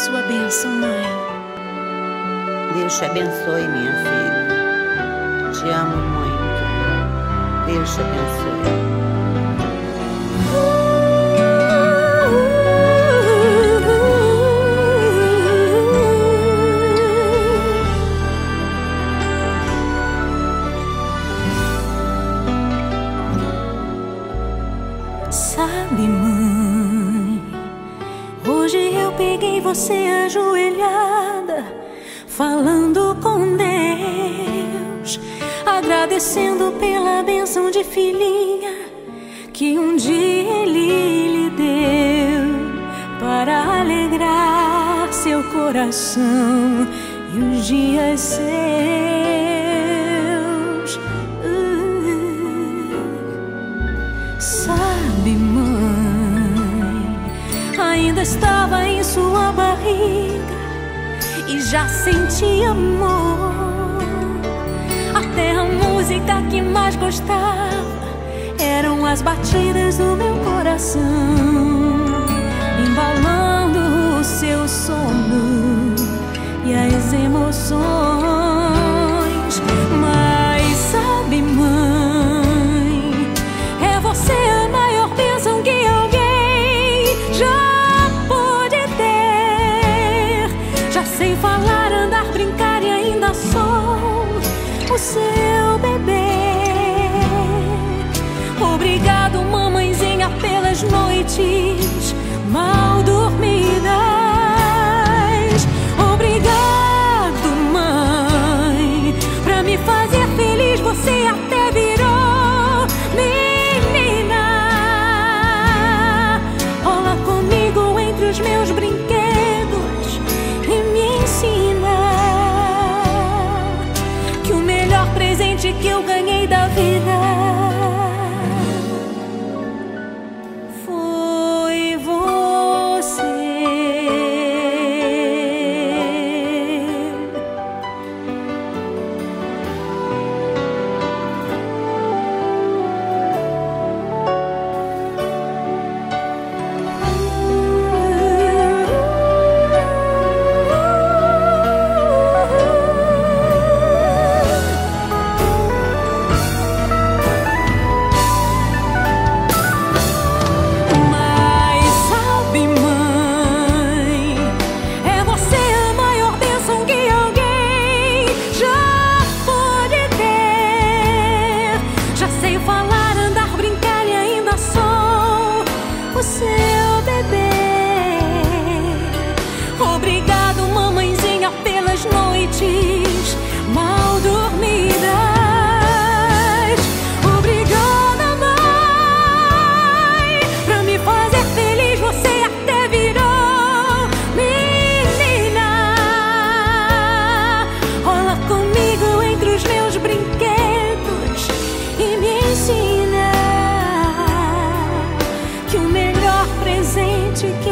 Sua bênção, mãe. Deus te abençoe, minha filha. Te amo muito. Deus te abençoe. Sabe, mãe, hoje eu peguei você ajoelhada, falando com Deus, agradecendo pela bênção de filhinha que um dia Ele lhe deu, para alegrar seu coração e os dias seus. Sabe, mãe, ainda estava em sua barriga e já sentia amor. Até a música que mais gostava eram as batidas do meu coração, embalando o seu sono e as emoções. Mas sabe, mãe, é você a maior bênção que alguém já pôde ter. Já sei falar, andar, brincar e ainda sou o seu bebê. Obrigado, mamãezinha, pelas noites mal dormidas. Obrigado, mãe, pra me fazer feliz. Você até virou menina. Rola comigo entre os meus brinquedos e me ensina que o melhor presente que eu ganhei da vida foi você. O seu bebê. Obrigado, mamãezinha, pelas noites mal dormidas. Obrigada, mãe, pra me fazer feliz. Você até virou menina. Rola comigo entre os meus brinquedos e me ensina que o melhor presente que